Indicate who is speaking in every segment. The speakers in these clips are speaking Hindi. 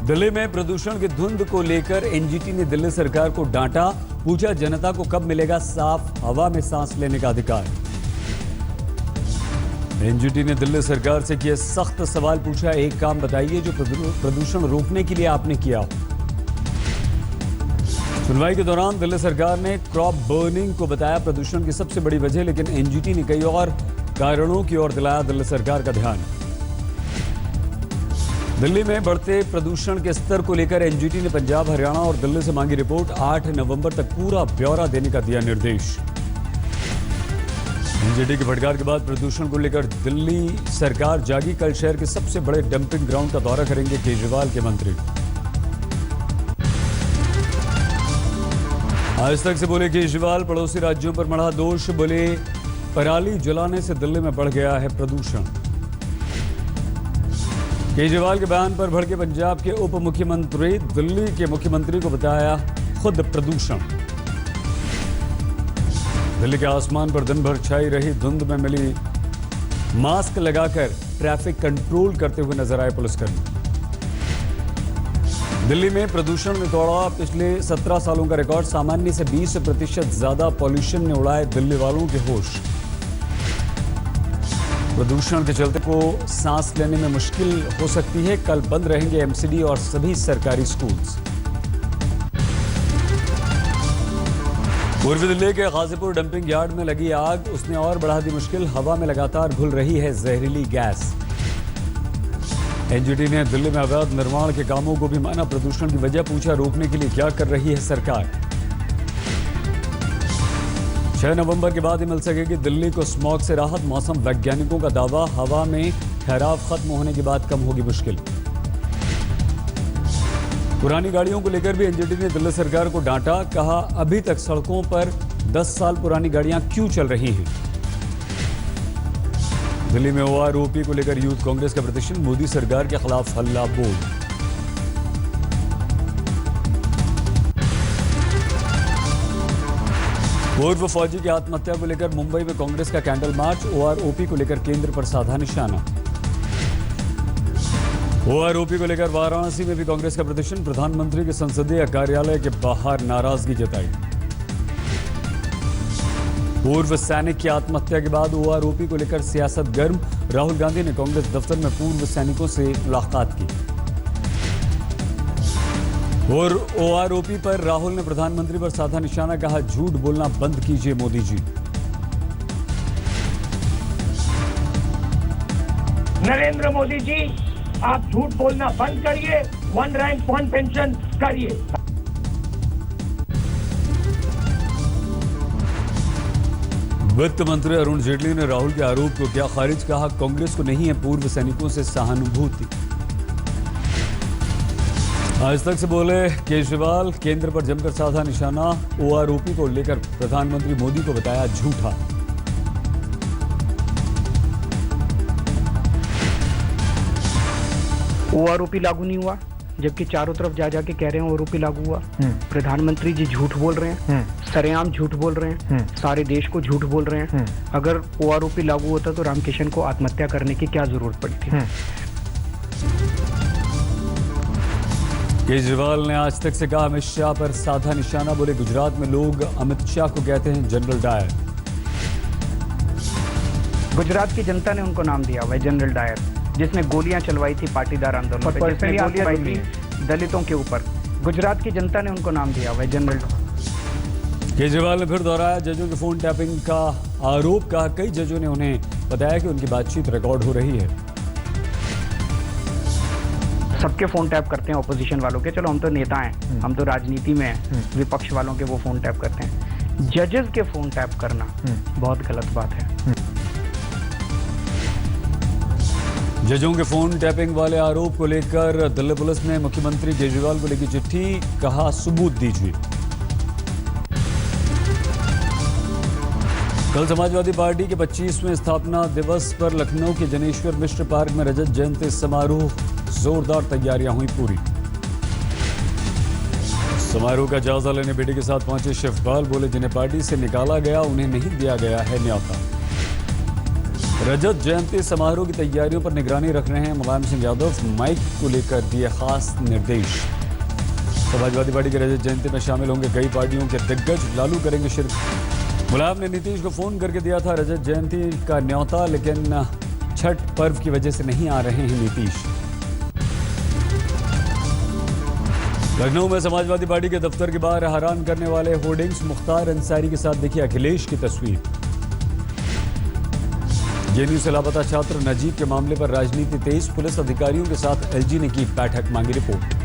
Speaker 1: दिल्ली में प्रदूषण की धुंध को लेकर एनजीटी ने दिल्ली सरकार को डांटा। पूछा, जनता को कब मिलेगा साफ हवा में सांस लेने का अधिकार। एनजीटी ने दिल्ली सरकार से किए सख्त सवाल। पूछा, एक काम बताइए जो प्रदूषण रोकने के लिए आपने किया हो। सुनवाई के दौरान दिल्ली सरकार ने क्रॉप बर्निंग को बताया प्रदूषण की सबसे बड़ी वजह, लेकिन एनजीटी ने कई और कारणों की ओर दिलाया दिल्ली सरकार का ध्यान। दिल्ली में बढ़ते प्रदूषण के स्तर को लेकर एनजीटी ने पंजाब, हरियाणा और दिल्ली से मांगी रिपोर्ट। 8 नवंबर तक पूरा ब्यौरा देने का दिया निर्देश। एनजीटी की फटकार के बाद प्रदूषण को लेकर दिल्ली सरकार जागी। कल शहर के सबसे बड़े डंपिंग ग्राउंड का दौरा करेंगे केजरीवाल के मंत्री। आज तक से बोले केजरीवाल, पड़ोसी राज्यों पर मढ़ा दोष। बोले, पराली जलाने से दिल्ली में बढ़ गया है प्रदूषण। केजरीवाल के बयान पर भड़के पंजाब के उप मुख्यमंत्री। दिल्ली के मुख्यमंत्री को बताया खुद प्रदूषण। दिल्ली के आसमान पर दिन भर छाई रही धुंध में मिली मास्क लगाकर ट्रैफिक कंट्रोल करते हुए नजर आए पुलिसकर्मी। दिल्ली में प्रदूषण ने तोड़ा पिछले 17 सालों का रिकॉर्ड। सामान्य से 20% ज्यादा पॉल्यूशन ने उड़ाए दिल्ली वालों के होश। प्रदूषण के चलते को सांस लेने में मुश्किल हो सकती है। कल बंद रहेंगे एमसीडी और सभी सरकारी स्कूल्स। पूर्वी दिल्ली के गाजीपुर डंपिंग यार्ड में लगी आग, उसने और बढ़ा दी मुश्किल। हवा में लगातार घुल रही है जहरीली गैस। एनजीटी ने दिल्ली में अवैध निर्माण के कामों को भी माना प्रदूषण की वजह। पूछा, रोकने के लिए क्या कर रही है सरकार। 6 नवंबर के बाद ही मिल सकेगी दिल्ली को स्मॉग से राहत। मौसम वैज्ञानिकों का दावा, हवा में ठहराव खत्म होने के बाद कम होगी मुश्किल। पुरानी गाड़ियों को लेकर भी एनजीटी ने दिल्ली सरकार को डांटा। कहा, अभी तक सड़कों पर 10 साल पुरानी गाड़ियां क्यों चल रही हैं। दिल्ली में ओआरओपी को लेकर यूथ कांग्रेस का प्रदर्शन। मोदी सरकार के खिलाफ हल्ला बोल। पूर्व फौजी की आत्महत्या को लेकर मुंबई में कांग्रेस का कैंडल मार्च। ओआरओपी को लेकर केंद्र पर साधा निशाना। ओआरओपी को लेकर वाराणसी में भी कांग्रेस का प्रदर्शन। प्रधानमंत्री के संसदीय कार्यालय के बाहर नाराजगी जताई। पूर्व सैनिक की आत्महत्या के बाद ओआरओपी को लेकर सियासत गर्म। राहुल गांधी ने कांग्रेस दफ्तर में पूर्व सैनिकों से मुलाकात की। और ओआरओपी पर राहुल ने प्रधानमंत्री पर साधा निशाना। कहा, झूठ बोलना बंद कीजिए मोदी जी।
Speaker 2: नरेंद्र मोदी जी, आप झूठ बोलना बंद करिए। 1 रैंक 1 पेंशन करिए।
Speaker 1: वित्त मंत्री अरुण जेटली ने राहुल के आरोप को किया खारिज। कहा, कांग्रेस को नहीं है पूर्व सैनिकों से सहानुभूति। आज तक से बोले केजरीवाल, केंद्र पर जमकर साधा निशाना। ओआरओपी को लेकर प्रधानमंत्री मोदी को बताया झूठा।
Speaker 3: ओआरओपी लागू नहीं हुआ, जबकि चारों तरफ जा जाके कह रहे हैं ओआरओपी लागू हुआ। प्रधानमंत्री जी झूठ बोल रहे हैं, सरेआम झूठ बोल रहे हैं, सारे देश को झूठ बोल रहे हैं। अगर ओआरओपी लागू होता तो रामकिशन को आत्महत्या करने की क्या जरूरत पड़ी थी।
Speaker 1: केजरीवाल ने आज तक से कहा, अमित शाह पर साधा निशाना। बोले, गुजरात में लोग अमित शाह को कहते हैं जनरल डायर।
Speaker 3: गुजरात की जनता ने उनको नाम दिया हुआ है जनरल डायर, जिसने गोलियां चलवाई थी पाटीदार आंदोलन पर, जिसने गोलियां चलवाई थी दलितों के ऊपर। गुजरात की जनता ने उनको नाम दिया हुआ है जनरल।
Speaker 1: केजरीवाल ने फिर दोहराया जजों के फोन टैपिंग का आरोप। कहा, कई जजों ने उन्हें बताया कि उनकी बातचीत रिकॉर्ड हो रही है।
Speaker 3: सबके फोन टैप करते हैं ऑपोजिशन वालों के। चलो, हम तो नेता हैं, हम तो राजनीति में हैं। विपक्ष वालों के वो फोन टैप करते हैं। जजेस के फोन टैप करना बहुत गलत बात है।
Speaker 1: जजों के फोन टैपिंग वाले आरोप को लेकर दिल्ली पुलिस ने मुख्यमंत्री केजरीवाल को लिखी चिट्ठी। कहा, सबूत दीजिए। कल समाजवादी पार्टी के 25वें स्थापना दिवस पर लखनऊ के जनेश्वर मिश्र पार्क में रजत जयंती समारोह। जोरदार तैयारियां हुई पूरी। समारोह का जायजा लेने बेटे के साथ पहुंचे शिवपाल। बोले, जिन्हें पार्टी से निकाला गया उन्हें नहीं दिया गया है न्यौता। रजत जयंती समारोह की तैयारियों पर निगरानी रख रहे हैं मुलायम सिंह यादव। माइक को लेकर दिए खास निर्देश। समाजवादी पार्टी की रजत जयंती में शामिल होंगे कई पार्टियों के दिग्गज। लालू करेंगे शिरकत। मुलायम ने नीतीश को फोन करके दिया था रजत जयंती का न्योता, लेकिन छठ पर्व की वजह से नहीं आ रहे हैं नीतीश। लखनऊ में समाजवादी पार्टी के दफ्तर के बाहर हैरान करने वाले होर्डिंग्स। मुख्तार अंसारी के साथ देखिए अखिलेश की तस्वीर। जेएनयू से लापता छात्र नजीब के मामले पर राजनीति तेज। पुलिस अधिकारियों के साथ एलजी ने की बैठक, मांगी रिपोर्ट।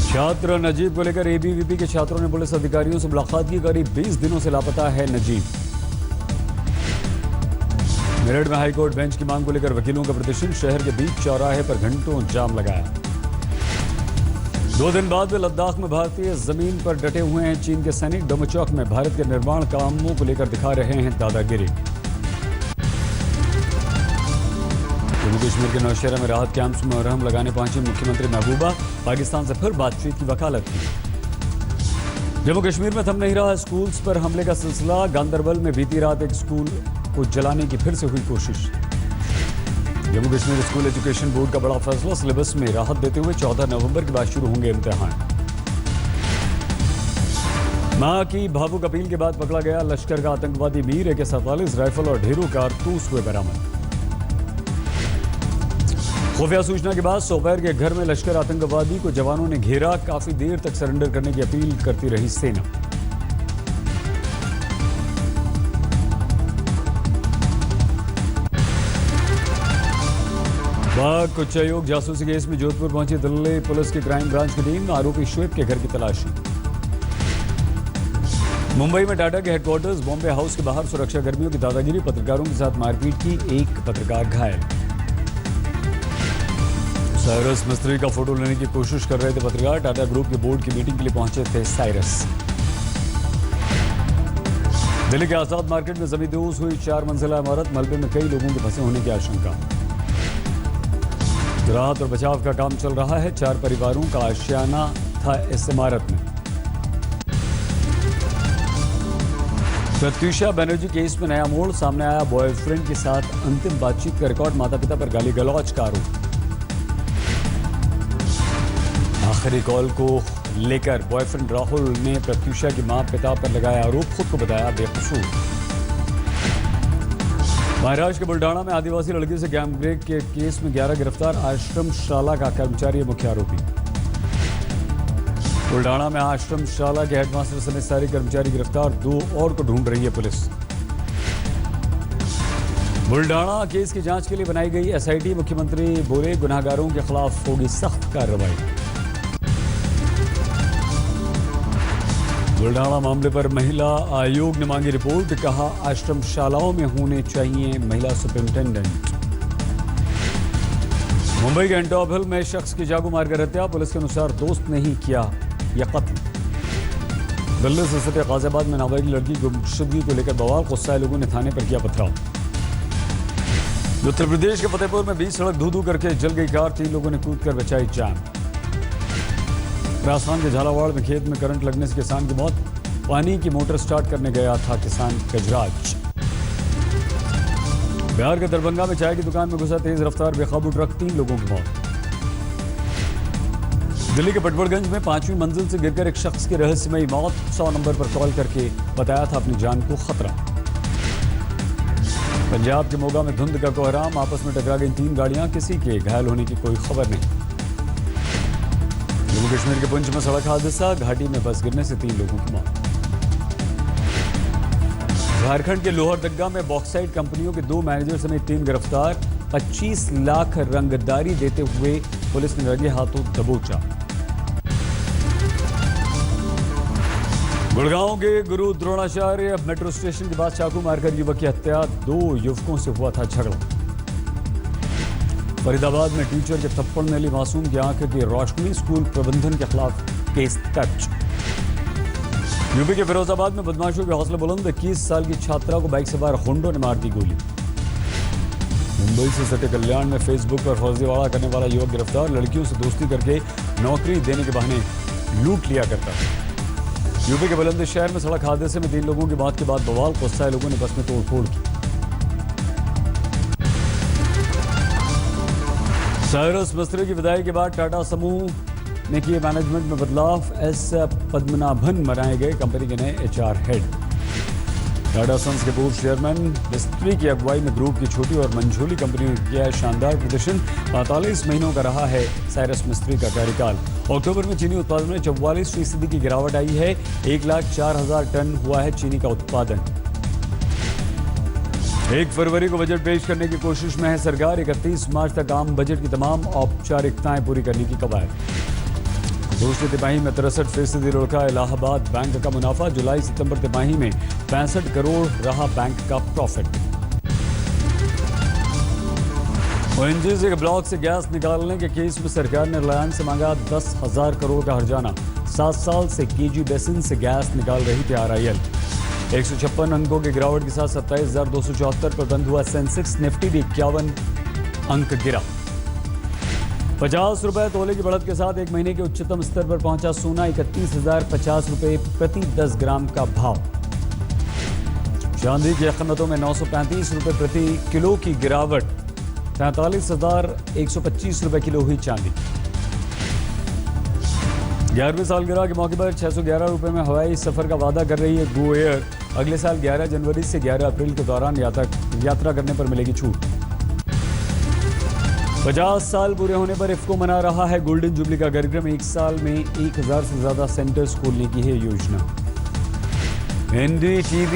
Speaker 1: छात्र नजीब को लेकर एबीवीपी के छात्रों ने पुलिस अधिकारियों से मुलाकात की। करीब 20 दिनों से लापता है नजीब। मेरठ में हाईकोर्ट बेंच की मांग को लेकर वकीलों का प्रदर्शन। शहर के बीच चौराहे पर घंटों जाम लगाया। 2 दिन बाद वे लद्दाख में भारतीय जमीन पर डटे हुए हैं चीन के सैनिक। डोमचौक में भारत के निर्माण कामों को लेकर दिखा रहे हैं दादागिरी। जम्मू कश्मीर के नौशहरा में राहत कैंप्स में मुहर्रम लगाने पहुंची मुख्यमंत्री महबूबा। पाकिस्तान से फिर बातचीत की वकालत की। जम्मू कश्मीर में थम नहीं रहा स्कूल्स पर हमले का सिलसिला। गांदरबल में बीती रात एक स्कूल को जलाने की फिर से हुई कोशिश। Jammu Kashmir school education board का बड़ा फैसला। सिलेबस में राहत देते हुए 14 नवंबर के बाद शुरू होंगे इम्तिहान। मां की भावुक अपील के बाद पकड़ा गया लश्कर का आतंकवादी मीर। AK-47 राइफल और ढेरों कारतूस हुए बरामद। खुफिया सूचना के बाद सोपैर के घर में लश्कर आतंकवादी को जवानों ने घेरा। काफी देर तक सरेंडर करने की अपील करती रही सेना। बाघ उच्चायोग जासूसी केस में जोधपुर पहुंची दिल्ली पुलिस की क्राइम ब्रांच की टीम। आरोपी शुएब के घर की तलाशी। मुंबई में टाटा के हेडक्वार्टर्स बॉम्बे हाउस के बाहर सुरक्षा कर्मियों की दादागिरी। पत्रकारों के साथ मारपीट की। एक पत्रकार घायल। साइरस मिस्त्री का फोटो लेने की कोशिश कर रहे थे पत्रकार। टाटा ग्रुप के बोर्ड की मीटिंग के लिए पहुंचे थे साइरस। दिल्ली के आजाद मार्केट में जमींदोज हुई 4 मंजिला इमारत। मलबे में कई लोगों के फंसे होने की आशंका। राहत और बचाव का काम चल रहा है। 4 परिवारों का आशियाना था इस इमारत में। प्रत्यूषा बनर्जी केस में नया मोड़ सामने आया। बॉयफ्रेंड के साथ अंतिम बातचीत का रिकॉर्ड। माता पिता पर गाली गलौज का आरोप। आखिरी कॉल को लेकर बॉयफ्रेंड राहुल ने प्रत्यूषा की मां पिता पर लगाया आरोप। खुद को बताया बेकसूर। महाराष्ट्र के बुल्डाना में आदिवासी लड़की से गैंगरेप के केस में 11 गिरफ्तार। आश्रम शाला का कर्मचारी मुख्य आरोपी। बुल्डाना में आश्रम शाला के हेडमास्टर समेत सारे कर्मचारी गिरफ्तार। 2 और को ढूंढ रही है पुलिस। बुल्डाना केस की जांच के लिए बनाई गई एसआईटी। मुख्यमंत्री बोले गुनाहगारों के खिलाफ होगी सख्त कार्रवाई। बुल्डाना मामले पर महिला आयोग ने मांगी रिपोर्ट। कहा आश्रम शालाओं में होने चाहिए महिला सुपरिंटेंडेंट। मुंबई के एंटॉप हिल में शख्स की चाकू मारकर हत्या। पुलिस के अनुसार दोस्त ने ही किया यह कत्ल। दिल्ली से सटे गाजियाबाद में नाबालिग लड़की गुमशुदगी को लेकर बवाल। गुस्साए लोगों ने थाने पर किया पथराव। उत्तर प्रदेश के फतेहपुर में 20 सड़क धू-धू करके जल गई कार। 3 लोगों ने कूदकर बचाई जान। राजस्थान के झालावाड़ में खेत में करंट लगने से किसान की मौत। पानी की मोटर स्टार्ट करने गया था किसान गजराज। बिहार के दरभंगा में चाय की दुकान में घुसा तेज रफ्तार बेकाबू ट्रक। 3 लोगों की मौत। दिल्ली के पटवर्धन में 5वीं मंजिल से गिरकर एक शख्स की रहस्यमयी मौत। 100 नंबर पर कॉल करके बताया था अपनी जान को खतरा। पंजाब के मोगा में धुंध का कोहराम। आपस में टकरा गई 3 गाड़ियां। किसी के घायल होने की कोई खबर नहीं। जम्मू कश्मीर के पुंछ में सड़क हादसा। घाटी में बस गिरने से 3 लोगों की मौत। झारखंड के लोहरदग्गा में बॉक्साइट कंपनियों के 2 मैनेजर समेत 3 गिरफ्तार। 25 लाख रंगदारी देते हुए पुलिस ने लगे हाथों दबोचा। गुड़गांव के गुरु द्रोणाचार्य मेट्रो स्टेशन के पास चाकू मारकर युवक की हत्या। 2 युवकों से हुआ था झगड़ा। फरीदाबाद में टीचर के थप्पड़ में ली मासूम की आंख की रोशनी। स्कूल प्रबंधन के खिलाफ केस दर्ज। यूपी के फिरोजाबाद में बदमाशों के हौसले बुलंद। 21 साल की छात्रा को बाइक सवार होंडो ने मार दी गोली। मुंबई से सटे कल्याण में फेसबुक पर फर्जीवाड़ा करने वाला युवक गिरफ्तार। लड़कियों से दोस्ती करके नौकरी देने के बहाने लूट लिया करता। यूपी के बुलंदशहर में सड़क हादसे में 3 लोगों की मौत के बाद बवाल। गुस्साए लोगों ने बस में तोड़फोड़ की। साइरस मिस्त्री की विदाई के बाद टाटा समूह ने किए मैनेजमेंट में बदलाव। एस पद्मनाभन बनाए गए कंपनी के नए HR हेड। टाटा सन्स के पूर्व चेयरमैन मिस्त्री की अगुवाई में ग्रुप की छोटी और मंझोली कंपनियों ने किया शानदार प्रदर्शन। 45 महीनों का रहा है साइरस मिस्त्री का कार्यकाल। अक्टूबर में चीनी उत्पादन में 44% की गिरावट आई है। 1,04,000 टन हुआ है चीनी का उत्पादन। 1 फरवरी को बजट पेश करने की कोशिश में है सरकार। 31 मार्च तक आम बजट की तमाम औपचारिकताएं पूरी करने की कवायद। दूसरी तिमाही में 63% रुका इलाहाबाद बैंक का मुनाफा। जुलाई सितंबर तिमाही में 65 करोड़ रहा बैंक का प्रॉफिट। ओएनजीसी के ब्लॉक से गैस निकालने के केस में सरकार ने रिलायंस से मांगा 10,000 करोड़ का हर्जाना। 7 साल से केजी बेसिन से गैस निकाल रही थी RIL। 156 अंकों की गिरावट के साथ 27,274 पर बंद हुआ सेंसेक्स। निफ्टी भी 51 अंक गिरा। 50 रुपए तोले की बढ़त के साथ एक महीने के उच्चतम स्तर पर पहुंचा सोना। 31,050 रुपए प्रति 10 ग्राम का भाव। चांदी की कीमतों में 935 रुपए प्रति किलो की गिरावट। 43,125 रुपए किलो हुई चांदी। 11वीं सालगिरह के मौके पर 611 रुपए में हवाई सफर का वादा कर रही है गो एयर। अगले साल 11 जनवरी से 11 अप्रैल के दौरान यात्रा करने पर मिलेगी छूट। 50 साल पूरे होने पर इफ्को मना रहा है गोल्डन जुबली का कार्यक्रम। 1 साल में 1000 से ज्यादा सेंटर्स खोलने की है योजना। NDTV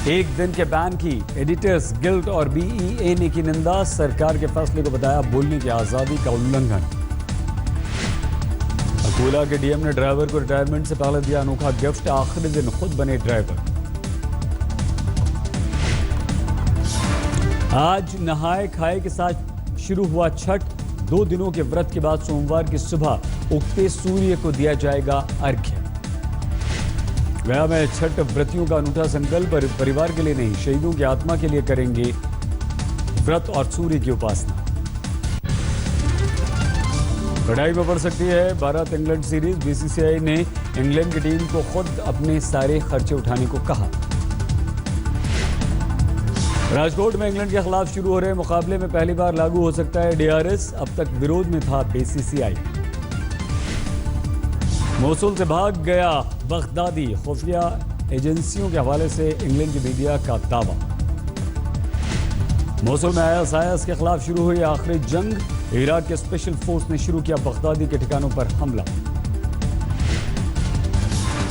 Speaker 1: एक दिन के बैन की। एडिटर्स गिल्ड और BEA ने की निंदा। सरकार के फैसले को बताया बोलने की आजादी का उल्लंघन। अकोला के DM ने ड्राइवर को रिटायरमेंट से पहले दिया अनोखा गिफ्ट। आखिरी दिन खुद बने ड्राइवर। आज नहाए खाए के साथ शुरू हुआ छठ। 2 दिनों के व्रत के बाद सोमवार की सुबह उगते सूर्य को दिया जाएगा अर्घ्य। गया में छठ व्रतियों का अनूठा संकल्प परिवार के लिए नहीं, शहीदों की आत्मा के लिए करेंगे व्रत और सूर्य की उपासना। कड़ाई में पड़ सकती है भारत इंग्लैंड सीरीज। BCCI ने इंग्लैंड की टीम को खुद अपने सारे खर्चे उठाने को कहा। राजकोट में इंग्लैंड के खिलाफ शुरू हो रहे मुकाबले में पहली बार लागू हो सकता है DRS। अब तक विरोध में था BCCI। मोसुल से भाग गया बगदादी। खुफिया एजेंसियों के हवाले से इंग्लैंड की मीडिया का दावा। मोसुल में IS के खिलाफ शुरू हुई आखिरी जंग। इराक के स्पेशल फोर्स ने शुरू किया बगदादी के ठिकानों पर हमला।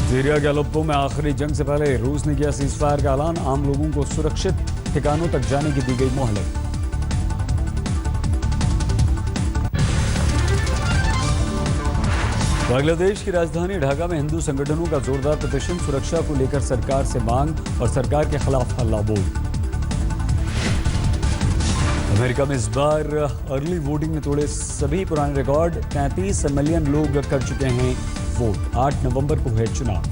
Speaker 1: सीरिया के अलेप्पो में आखिरी जंग से पहले रूस ने किया सीजफायर का ऐलान। आम लोगों को सुरक्षित ठिकानों तक जाने की दी गई मोहलत। बांग्लादेश की राजधानी ढाका में हिंदू संगठनों का जोरदार प्रदर्शन। सुरक्षा को लेकर सरकार से मांग और सरकार के खिलाफ हल्ला बोल। अमेरिका में इस बार अर्ली वोटिंग ने तोड़े सभी पुराने रिकॉर्ड। 33 मिलियन लोग कर चुके हैं वोट। 8 नवंबर को है चुनाव।